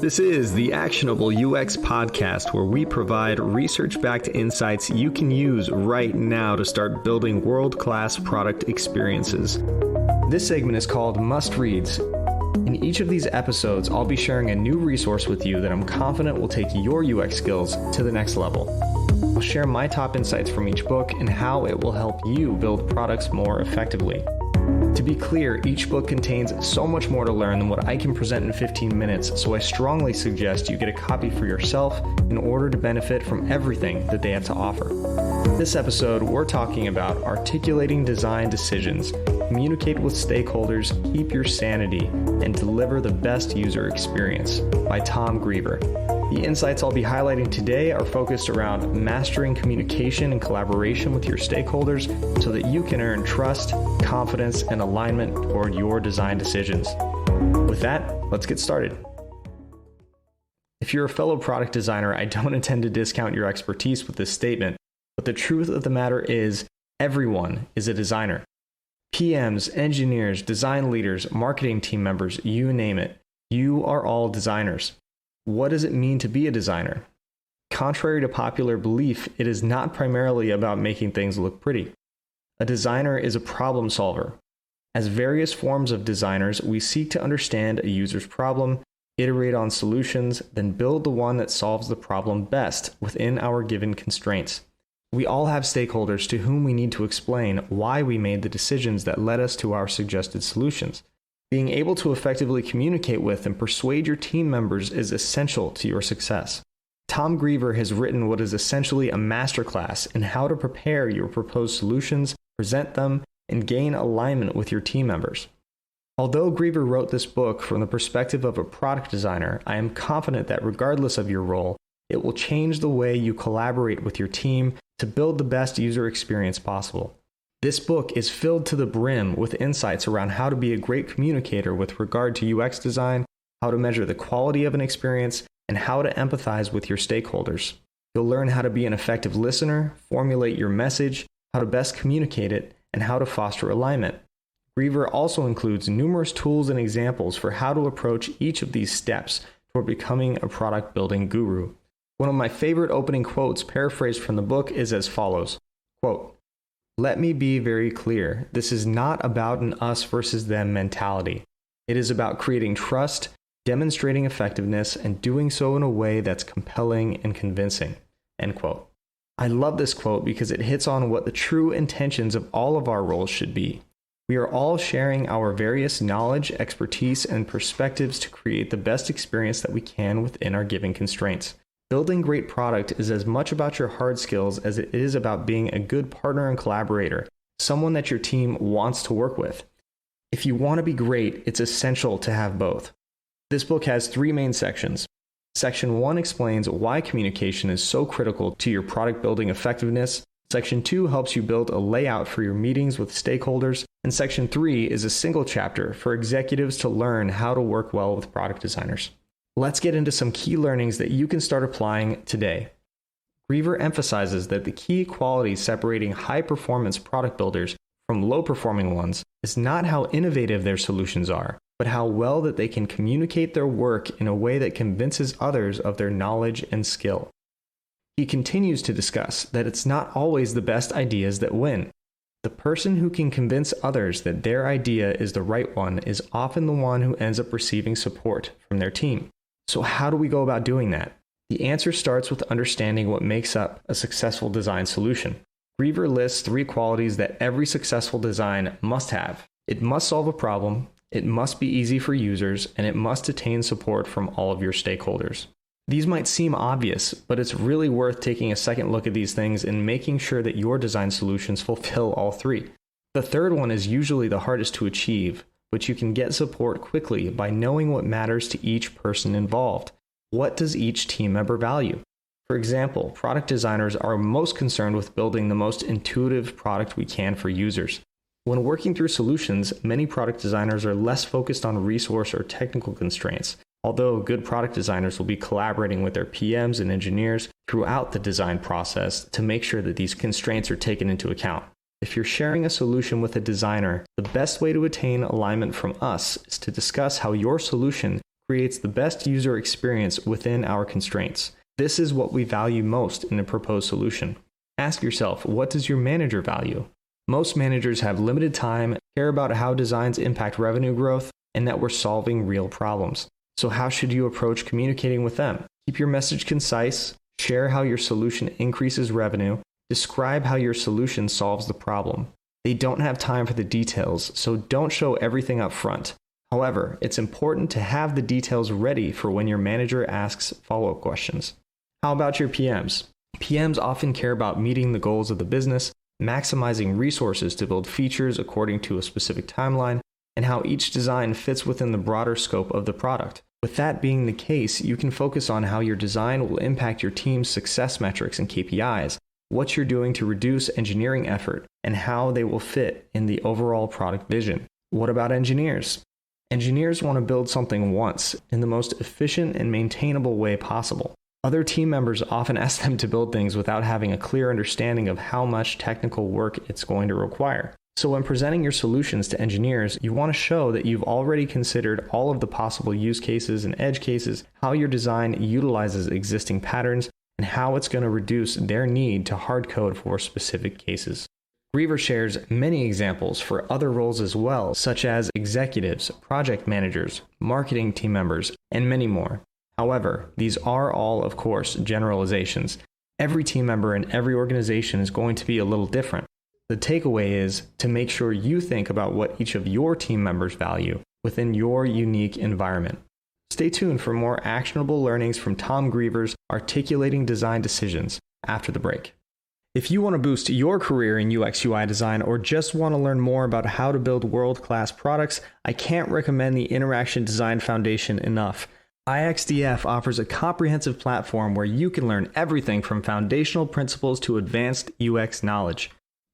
This is the Actionable UX Podcast, where we provide research-backed insights you can use right now to start building world-class product experiences. This segment is called Must Reads. In each of these episodes, I'll be sharing a new resource with you that I'm confident will take your UX skills to the next level. I'll share my top insights from each book and how it will help you build products more effectively. To be clear, each book contains so much more to learn than what I can present in 15 minutes, so I strongly suggest you get a copy for yourself in order to benefit from everything that they have to offer. This episode, we're talking about articulating design decisions, communicate with stakeholders, keep your sanity, and deliver the best user experience by Tom Greever. The insights I'll be highlighting today are focused around mastering communication and collaboration with your stakeholders so that you can earn trust, confidence, and alignment toward your design decisions. With that, let's get started. If you're a fellow product designer, I don't intend to discount your expertise with this statement, but the truth of the matter is everyone is a designer. PMs, engineers, design leaders, marketing team members, you name it. You are all designers. What does it mean to be a designer? Contrary to popular belief, it is not primarily about making things look pretty. A designer is a problem solver. As various forms of designers, we seek to understand a user's problem, iterate on solutions, then build the one that solves the problem best within our given constraints. We all have stakeholders to whom we need to explain why we made the decisions that led us to our suggested solutions. Being able to effectively communicate with and persuade your team members is essential to your success. Tom Greever has written what is essentially a masterclass in how to prepare your proposed solutions, present them, and gain alignment with your team members. Although Greever wrote this book from the perspective of a product designer, I am confident that regardless of your role, it will change the way you collaborate with your team to build the best user experience possible. This book is filled to the brim with insights around how to be a great communicator with regard to UX design, how to measure the quality of an experience, and how to empathize with your stakeholders. You'll learn how to be an effective listener, formulate your message, how to best communicate it, and how to foster alignment. Greever also includes numerous tools and examples for how to approach each of these steps toward becoming a product building guru. One of my favorite opening quotes paraphrased from the book is as follows, quote, "Let me be very clear. This is not about an us versus them mentality. It is about creating trust, demonstrating effectiveness, and doing so in a way that's compelling and convincing." End quote. I love this quote because it hits on what the true intentions of all of our roles should be. We are all sharing our various knowledge, expertise, and perspectives to create the best experience that we can within our given constraints. Building great product is as much about your hard skills as it is about being a good partner and collaborator, someone that your team wants to work with. If you want to be great, it's essential to have both. This book has 3 main sections. Section 1 explains why communication is so critical to your product building effectiveness. Section 2 helps you build a layout for your meetings with stakeholders. And Section 3 is a single chapter for executives to learn how to work well with product designers. Let's get into some key learnings that you can start applying today. Greever emphasizes that the key qualities separating high-performance product builders from low-performing ones is not how innovative their solutions are, but how well that they can communicate their work in a way that convinces others of their knowledge and skill. He continues to discuss that it's not always the best ideas that win. The person who can convince others that their idea is the right one is often the one who ends up receiving support from their team. So how do we go about doing that? The answer starts with understanding what makes up a successful design solution. Greever lists 3 qualities that every successful design must have. It must solve a problem, it must be easy for users, and it must attain support from all of your stakeholders. These might seem obvious, but it's really worth taking a second look at these things and making sure that your design solutions fulfill all 3. The third one is usually the hardest to achieve, but you can get support quickly by knowing what matters to each person involved. What does each team member value? For example, product designers are most concerned with building the most intuitive product we can for users. When working through solutions, many product designers are less focused on resource or technical constraints, although good product designers will be collaborating with their PMs and engineers throughout the design process to make sure that these constraints are taken into account. If you're sharing a solution with a designer, the best way to attain alignment from us is to discuss how your solution creates the best user experience within our constraints. This is what we value most in a proposed solution. Ask yourself, what does your manager value? Most managers have limited time, care about how designs impact revenue growth, and that we're solving real problems. So how should you approach communicating with them? Keep your message concise, share how your solution increases revenue, describe how your solution solves the problem. They don't have time for the details, so don't show everything up front. However, it's important to have the details ready for when your manager asks follow-up questions. How about your PMs? PMs often care about meeting the goals of the business, maximizing resources to build features according to a specific timeline, and how each design fits within the broader scope of the product. With that being the case, you can focus on how your design will impact your team's success metrics and KPIs, what you're doing to reduce engineering effort, and how they will fit in the overall product vision. What about engineers? Engineers want to build something once in the most efficient and maintainable way possible. Other team members often ask them to build things without having a clear understanding of how much technical work it's going to require. So when presenting your solutions to engineers, you want to show that you've already considered all of the possible use cases and edge cases, how your design utilizes existing patterns, and how it's going to reduce their need to hard code for specific cases. Greever shares many examples for other roles as well, such as executives, project managers, marketing team members, and many more. However, these are all, of course, generalizations. Every team member in every organization is going to be a little different. The takeaway is to make sure you think about what each of your team members value within your unique environment. Stay tuned for more actionable learnings from Tom Greever's Articulating Design Decisions after the break. If you want to boost your career in UX UI design or just want to learn more about how to build world-class products, I can't recommend the Interaction Design Foundation enough. IXDF offers a comprehensive platform where you can learn everything from foundational principles to advanced UX knowledge.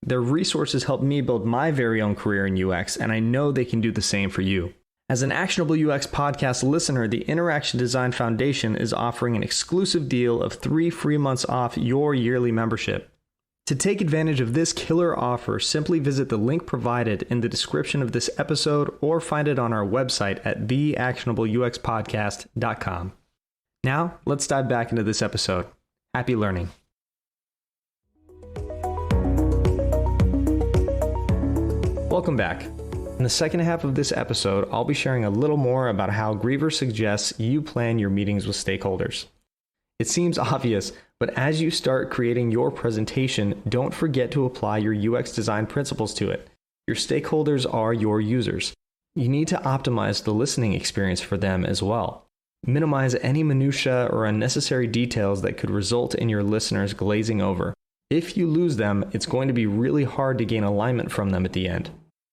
Their resources helped me build my very own career in UX, and I know they can do the same for you. As an Actionable UX podcast listener, the Interaction Design Foundation is offering an exclusive deal of 3 free months off your yearly membership. To take advantage of this killer offer, simply visit the link provided in the description of this episode or find it on our website at theactionableuxpodcast.com. Now, let's dive back into this episode. Happy learning. Welcome back. In the second half of this episode, I'll be sharing a little more about how Greever suggests you plan your meetings with stakeholders. It seems obvious, but as you start creating your presentation, don't forget to apply your UX design principles to it. Your stakeholders are your users. You need to optimize the listening experience for them as well. Minimize any minutia or unnecessary details that could result in your listeners glazing over. If you lose them, it's going to be really hard to gain alignment from them at the end.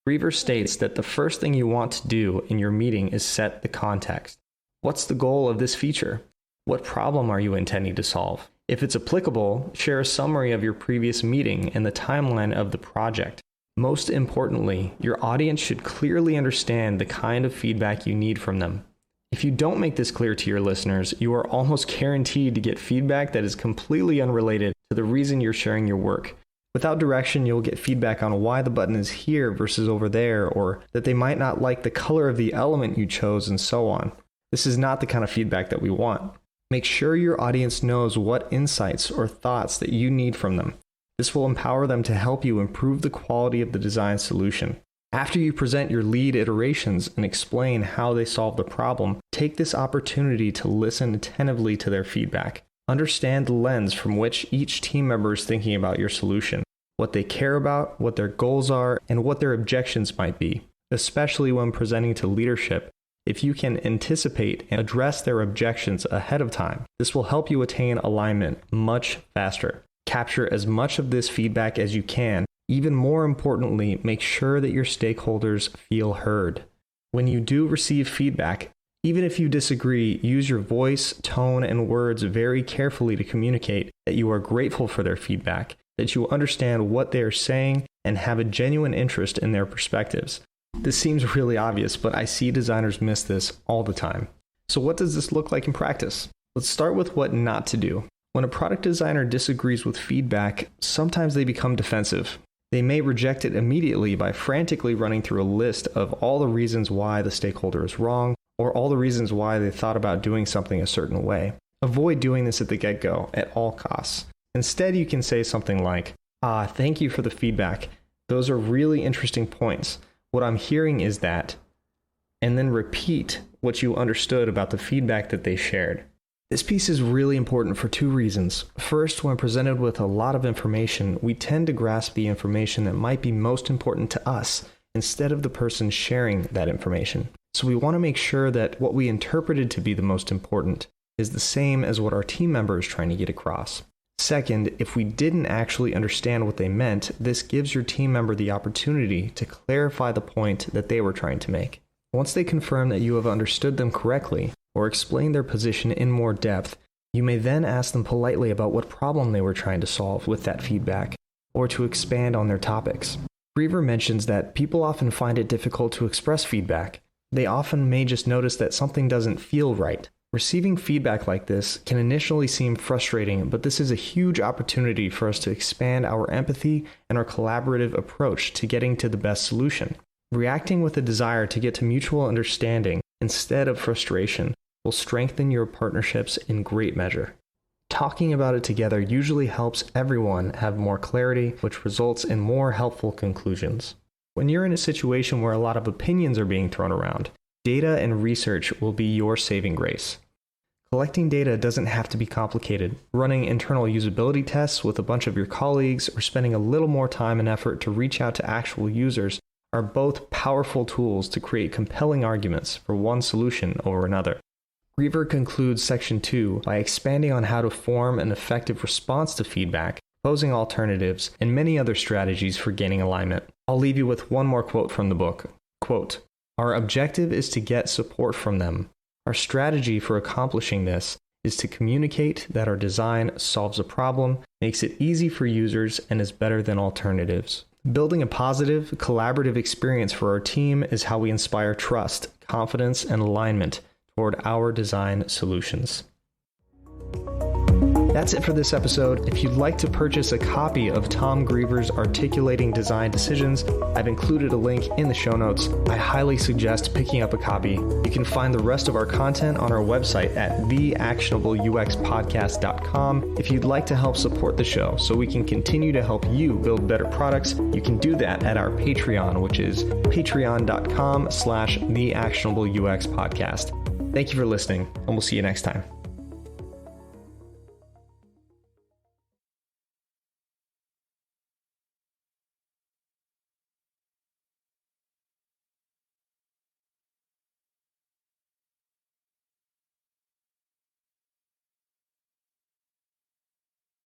Greever states that the first thing you want to do in your meeting is set the context. What's the goal of this feature? What problem are you intending to solve? If it's applicable, share a summary of your previous meeting and the timeline of the project. Most importantly, your audience should clearly understand the kind of feedback you need from them. If you don't make this clear to your listeners, you are almost guaranteed to get feedback that is completely unrelated to the reason you're sharing your work. Without direction, you'll get feedback on why the button is here versus over there, or that they might not like the color of the element you chose, and so on. This is not the kind of feedback that we want. Make sure your audience knows what insights or thoughts that you need from them. This will empower them to help you improve the quality of the design solution. After you present your lead iterations and explain how they solve the problem, take this opportunity to listen attentively to their feedback. Understand the lens from which each team member is thinking about your solution, what they care about, what their goals are, and what their objections might be, especially when presenting to leadership. If you can anticipate and address their objections ahead of time, this will help you attain alignment much faster. Capture as much of this feedback as you can. Even more importantly, make sure that your stakeholders feel heard. When you do receive feedback, even if you disagree, use your voice, tone, and words very carefully to communicate that you are grateful for their feedback, that you understand what they are saying, and have a genuine interest in their perspectives. This seems really obvious, but I see designers miss this all the time. So what does this look like in practice? Let's start with what not to do. When a product designer disagrees with feedback, sometimes they become defensive. They may reject it immediately by frantically running through a list of all the reasons why the stakeholder is wrong, or all the reasons why they thought about doing something a certain way. Avoid doing this at the get-go at all costs. Instead, you can say something like, thank you for the feedback. Those are really interesting points. What I'm hearing is that, and then repeat what you understood about the feedback that they shared. This piece is really important for two reasons. First, when presented with a lot of information, we tend to grasp the information that might be most important to us instead of the person sharing that information. So we want to make sure that what we interpreted to be the most important is the same as what our team member is trying to get across. Second, if we didn't actually understand what they meant, this gives your team member the opportunity to clarify the point that they were trying to make. Once they confirm that you have understood them correctly, or explain their position in more depth, you may then ask them politely about what problem they were trying to solve with that feedback, or to expand on their topics. Greever mentions that people often find it difficult to express feedback. They often may just notice that something doesn't feel right. Receiving feedback like this can initially seem frustrating, but this is a huge opportunity for us to expand our empathy and our collaborative approach to getting to the best solution. Reacting with a desire to get to mutual understanding instead of frustration will strengthen your partnerships in great measure. Talking about it together usually helps everyone have more clarity, which results in more helpful conclusions. When you're in a situation where a lot of opinions are being thrown around, data and research will be your saving grace. Collecting data doesn't have to be complicated. Running internal usability tests with a bunch of your colleagues or spending a little more time and effort to reach out to actual users are both powerful tools to create compelling arguments for one solution over another. Greever concludes section 2 by expanding on how to form an effective response to feedback, proposing alternatives, and many other strategies for gaining alignment. I'll leave you with one more quote from the book. Quote, "Our objective is to get support from them. Our strategy for accomplishing this is to communicate that our design solves a problem, makes it easy for users, and is better than alternatives. Building a positive, collaborative experience for our team is how we inspire trust, confidence, and alignment toward our design solutions." That's it for this episode. If you'd like to purchase a copy of Tom Greever's Articulating Design Decisions, I've included a link in the show notes. I highly suggest picking up a copy. You can find the rest of our content on our website at theactionableuxpodcast.com. If you'd like to help support the show so we can continue to help you build better products, you can do that at our Patreon, which is patreon.com/theactionableuxpodcast. Thank you for listening, and we'll see you next time.